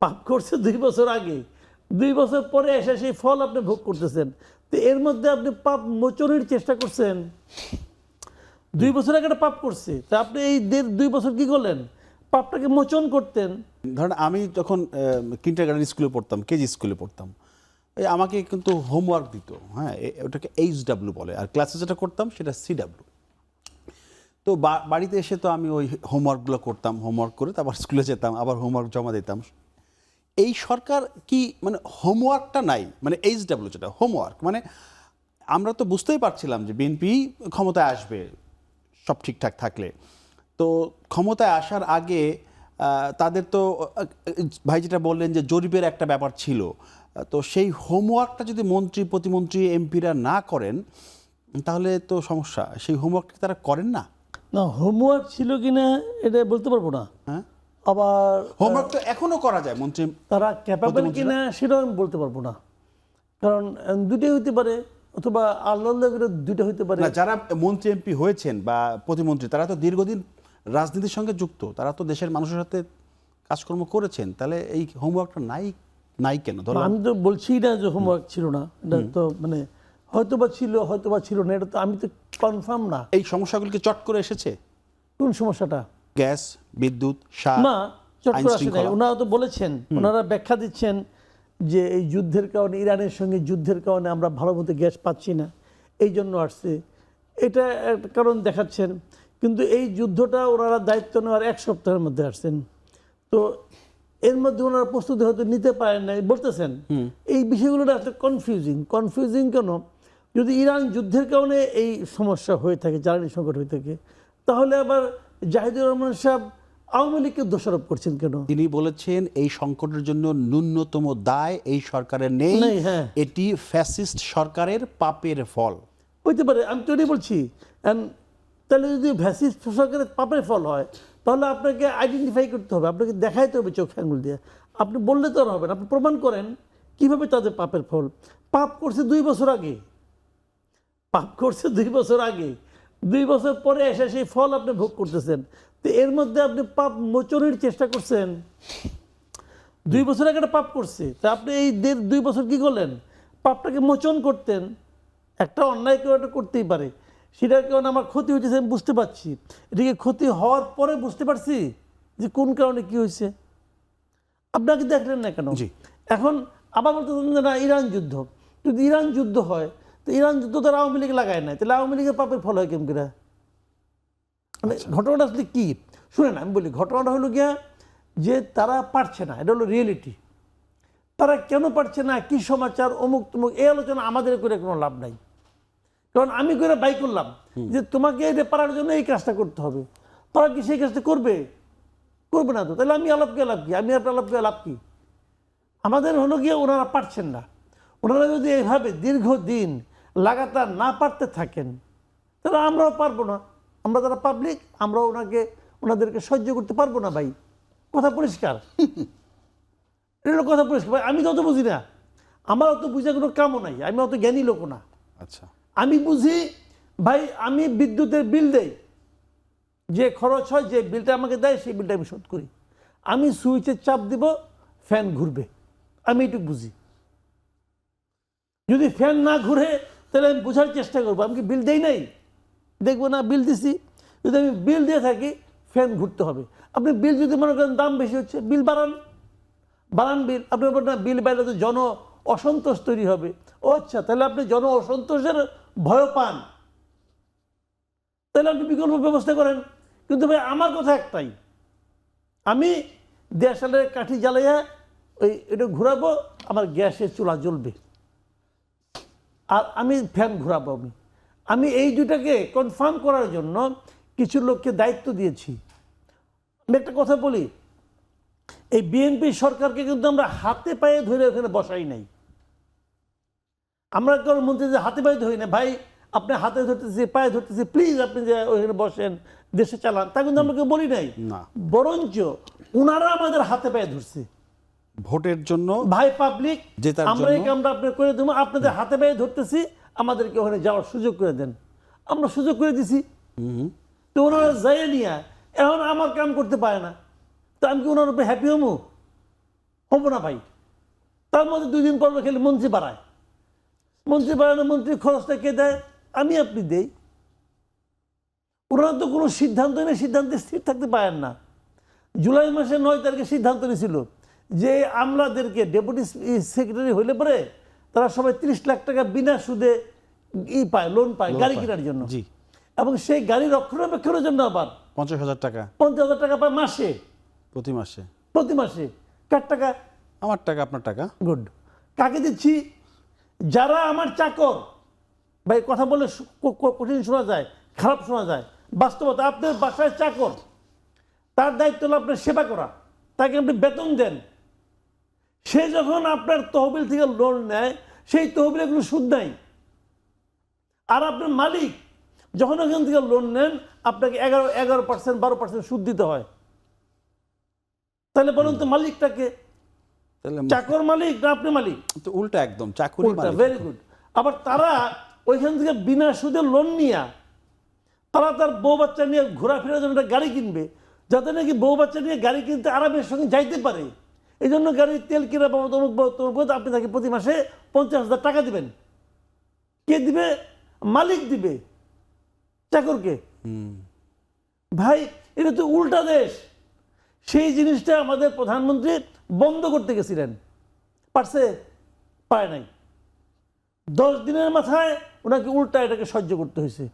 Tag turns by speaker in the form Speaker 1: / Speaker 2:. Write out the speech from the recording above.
Speaker 1: পাপ করছে 2 বছর আগে, 2 বছর পরে এসে সেই ফল আপনি ভোগ করতেছেন। তো এর মধ্যে আপনি পাপ মোচনের চেষ্টা করছেন। 2 বছর আগে একটা পাপ করছে, তা আপনি এই 2 বছর কি করলেন? পাপটাকে মোচন করতেন।
Speaker 2: ধরেন আমি যখন কিন্ডারগার্টেন স্কুলে পড়তাম, কেজি স্কুলে পড়তাম, এই আমাকে কিন্তু হোমওয়ার্ক দিত, হ্যাঁ, ওটাকে HW বলে, আর ক্লাসে যেটা করতাম সেটা CW। তো বাড়িতে এসে তো আমি ওই হোমওয়ার্কগুলো করতাম, হোমওয়ার্ক করে তারপর স্কুলে যেতাম, আবার হোমওয়ার্ক জমা দিতাম। এই সরকার কি মানে হোমওয়ার্কটা নাই, মানে HW যেটা হোমওয়ার্ক, মানে আমরা তো বুঝতেই পারছিলাম যে বিএনপি ক্ষমতায় আসবে সব ঠিকঠাক থাকলে। তো ক্ষমতায় আসার আগে তাদের তো ভাই যেটা বললেন যে জরিপের একটা ব্যাপার ছিল, তো সেই হোমওয়ার্কটা যদি মন্ত্রী প্রতিমন্ত্রী এমপিরা না করেন তাহলে তো সমস্যা। সেই হোমওয়ার্কটা তারা করেন না।
Speaker 1: না, হোমওয়ার্ক ছিল কিনা এটা বলতে পারবো না।
Speaker 2: হ্যাঁ,
Speaker 1: আবার
Speaker 2: হোমওয়ার্ক তো এখনো করা যায় মন্ত্রী,
Speaker 1: তারা ক্যাপাবল কিনা সেটাও আমি বলতে পারবো না, কারণ দুটোই হইতে পারে, অথবা আল্লাহ দুটো হইতে পারে।
Speaker 2: না, যারা মন্ত্রী এমপি হয়েছেন বা প্রতিমন্ত্রী তারা তো দীর্ঘদিন রাজনীতির সঙ্গে যুক্ত, তারা তো দেশের মানুষের সাথে কাজকর্ম করেছেন, তাহলে এই হোমওয়ার্কটা নাই কেন?
Speaker 1: আমি তো বলছি না যে হোমওয়ার্ক ছিল না, এটা তো মানে হয়তোবা ছিল হয়তোবা ছিল না, এটা তো আমি তো কনফার্ম না।
Speaker 2: এই সমস্যাগুলো কি চট করে এসেছে?
Speaker 1: কোন সমস্যাটা?
Speaker 2: গ্যাস, বিদ্যুৎ, সার,
Speaker 1: না, চট
Speaker 2: আইন
Speaker 1: করে আসে নাই।
Speaker 2: শৃঙ্খলা।
Speaker 1: ওনারা তো বলেছেন, ওনারা ব্যাখ্যা দিচ্ছেন যে এই যুদ্ধের কারণে, ইরানের সঙ্গে যুদ্ধের কারণে আমরা ভালো মতো গ্যাস পাচ্ছি না, এই জন্য আসছে, এটা একটা কারণ দেখাচ্ছেন। কিন্তু এই যুদ্ধটা ওনারা দায়িত্ব নেওয়ার 1 সপ্তাহের মধ্যে আসছেন, তো এর মধ্যে ওনারা প্রস্তুতি হয়তো নিতে পারেন নাই বলতেছেন। এই বিষয়গুলোটা একটা কনফিউজিং কেন? যদি ইরান যুদ্ধের কারণে এই সমস্যা হয়ে থাকে, জ্বালানি সংকট হয়ে থাকে, তাহলে আবার জাহিদুর রহমান সাহেব আওয়ামী লীগকে দোষারোপ করছেন কেন?
Speaker 2: তিনি বলেছেন এই সংকটের জন্য ন্যূনতম দায় এই সরকারের নেই,
Speaker 1: হ্যাঁ,
Speaker 2: এটি ফ্যাসিস্ট সরকারের পাপের ফল।
Speaker 1: হইতে পারে, আমি তো এটাই বলছি। তাহলে যদি ফ্যাসিস্ট সরকারের পাপের ফল হয়, তাহলে আপনাকে আইডেন্টিফাই করতে হবে, আপনাকে দেখাইতে হবে চোখ আঙুল দিয়ে। আপনি বললে তো আর হবে না, আপনি প্রমাণ করেন কিভাবে তাদের পাপের ফল। পাপ করছে 2 বছর আগে, পাপ করছে 2 বছর আগে, 2 বছর পরে এসে সেই ফল আপনি ভোগ করতেছেন। তো এর মধ্যে আপনি পাপ মোচনের চেষ্টা করছেন। 2 বছর আগে একটা পাপ করছে, তা আপনি এই 2 বছর কি করলেন? পাপটাকে মোচন করতেন। একটা অন্যায় কেউ একটা করতেই পারে, সেটার কারণে আমার ক্ষতি হয়েছে আমি বুঝতে পারছি, এটাকে ক্ষতি হওয়ার পরে বুঝতে পারছি যে কোন কারণে কি হয়েছে। আপনাকে দেখলেন না কেন? এখন আবার বলতেছেন যে না ইরান যুদ্ধ, যদি ইরান যুদ্ধ হয় তো ইরান যুদ্ধ তো আওয়ামী লীগ লাগায় নাই, তাহলে আওয়ামী লীগের পাপের ফল হয় কেমন করে? মানে ঘটনাটা আসলে কি শুনেন, আমি বলি ঘটনাটা হলো গিয়া যে তারা পারছে না, এটা হলো রিয়েলিটি। তারা কেন পারছে না, কি সমাচার, অমুক তমুক, এই আলোচনা আমাদের করে কোনো লাভ নাই। কারণ আমি করে বাই করলাম যে তোমাকে এটা পারার জন্য এই কাজটা করতে হবে, তারা কি সেই কাজটা করবে? করবে না তো, তাহলে আমি আলাপকে লাভ কি, আমি আপনার আলাপকে লাভ কি? আমাদের হলো গিয়ে ওনারা পারছেন না। ওনারা যদি এইভাবে দীর্ঘদিন লাগাতার না পারতে থাকেন, তাহলে আমরাও পারবো না। আমরা যারা পাবলিক, আমরাও ওনাদেরকে সহ্য করতে পারবো না ভাই। কথা পরিষ্কার, এটা কথা পরিষ্কার ভাই। আমি তো অত বুঝি না, আমার অত বুঝে কোনো কামও নাই, আমি অত জ্ঞানী লোক না।
Speaker 2: আচ্ছা,
Speaker 1: আমি বুঝি ভাই, আমি বিদ্যুতের বিল দেই, যে খরচ হয়, যে বিলটা আমাকে দেয় সেই বিলটা আমি শোধ করি। আমি সুইচে চাপ দিব, ফ্যান ঘুরবে, আমি একটু বুঝি। যদি ফ্যান না ঘুরে তাহলে আমি বোঝার চেষ্টা করবো, আমি কি বিল দেই নাই? দেখবো না বিল দিছি। যদি আমি বিল দিয়ে থাকি, ফ্যান ঘুরতে হবে। আপনি বিল যদি মনে করেন দাম বেশি হচ্ছে, বিল বাড়ান বিল। আপনি বলবেন না বিল বাড়লে তো জন অসন্তোষ তৈরি হবে। ও আচ্ছা, তাহলে আপনি জন অসন্তোষের ভয় পান, তাহলে আপনি বিকল্প ব্যবস্থা করেন। কিন্তু ভাই আমার কথা একটাই, আমি দেশালের কাঠি জ্বালাইয়া এটা ঘুরাবো, আমার গ্যাসের চুলা জ্বলবে, আর আমি ফ্যান ঘুরাবো। আমি এই দুটাকে কনফার্ম করার জন্য কিছু লোককে দায়িত্ব দিয়েছি। আমি একটা কথা বলি, এই বিএনপি সরকারকে কিন্তু আমরা হাতে পায়ে ধরে ওখানে বসাই নাই। আমরা কারোর মন্ত্রী যে হাতে পায়ে ধরি না, ভাই আপনি হাতে ধরতেছি, পায়ে ধরতেছি, প্লিজ আপনি যে ওইখানে বসেন, দেশে চালান, তা কিন্তু আমরা কেউ বলি নাই। বরঞ্চ ওনারা আমাদের হাতে পায়ে ধরছে
Speaker 2: ভোটের জন্য।
Speaker 1: ভাই পাবলিক, আমরা এই কামটা আপনি করে দেবো, আপনাদের হাতে পায়ে ধরতেছি, আমাদেরকে ওখানে যাওয়ার সুযোগ করে দেন। আমরা সুযোগ করে দিছি, তো ওনারা যাই নিয়ে এখন আমার কাম করতে পারে না, তো আমি কি ওনার উপরে হ্যাপি হবো? হবো না ভাই। তার মধ্যে 2 দিন পর খেলে মন্ত্রী বাড়ায়, মন্ত্রী বাড়ানো, মন্ত্রীর খরচটা কে দেয়? আমি আপনি দেই। ওরা তো কোনো সিদ্ধান্ত নেই, সিদ্ধান্তে স্থির থাকতে পারেন না। জুলাই মাসের 9 তারিখে সিদ্ধান্ত নিয়েছিল যে আমলাদেরকে ডেপুটি সেক্রেটারি হইলে পরে তারা সবাই 30 লাখ টাকা বিনা সুদে পায়, লোন পায় গাড়ি কেনার জন্য।
Speaker 2: জি।
Speaker 1: এবং সেই গাড়ি রক্ষণাবেক্ষণের জন্য আবার
Speaker 2: 50,000 টাকা
Speaker 1: 50,000 টাকা পায় মাসে,
Speaker 2: প্রতি মাসে।
Speaker 1: প্রতি মাসে। কার টাকা?
Speaker 2: আমার টাকা, আপনার টাকা।
Speaker 1: গুড। কাকে দিচ্ছি? যারা আমার চাকর। ভাই কথা বলে কঠিন শোনা যায়, খারাপ শোনা যায়, বাস্তবতা। আপনার বাসায় চাকর, তার দায়িত্ব হলো আপনার সেবা করা, তাকে আপনি বেতন দেন। সে যখন আপনার তহবিল থেকে লোন নেয়, সেই তহবিলে কোনো সুদ নাই। আর আপনার মালিক যখন ওখান থেকে লোন নেন, আপনাকে 11% 12% সুদ দিতে হয়। তাহলে বলুন তো মালিকটাকে?
Speaker 2: তাহলে
Speaker 1: চাকর মালিক না আপনি মালিক?
Speaker 2: তো উল্টা একদম, চাকুরি মালিক।
Speaker 1: Very good. আবার তারা ওইখান থেকে বিনা সুদে লোন নিয়ে তারা তার বউ বাচ্চা নিয়ে ঘোরাফেরার জন্য একটা গাড়ি কিনবে, যাতে নাকি বউ বাচ্চা নিয়ে গাড়ি কিনতে আরামের সঙ্গে যাইতে পারে। এই জন্য গাড়ির তেল কিনা পাবো তমুক, আপনি তাকে প্রতি মাসে 50,000 টাকা দিবেন। কে দিবে? মালিক দিবে চাকরকে। ভাই এটা তো উল্টা দেশ। সেই জিনিসটা আমাদের প্রধানমন্ত্রী বন্ধ করতে গেছিলেন, পারছে? পায় নাই। 10 দিনের মাথায় ওনাকে উল্টা এটাকে সহ্য করতে হয়েছে।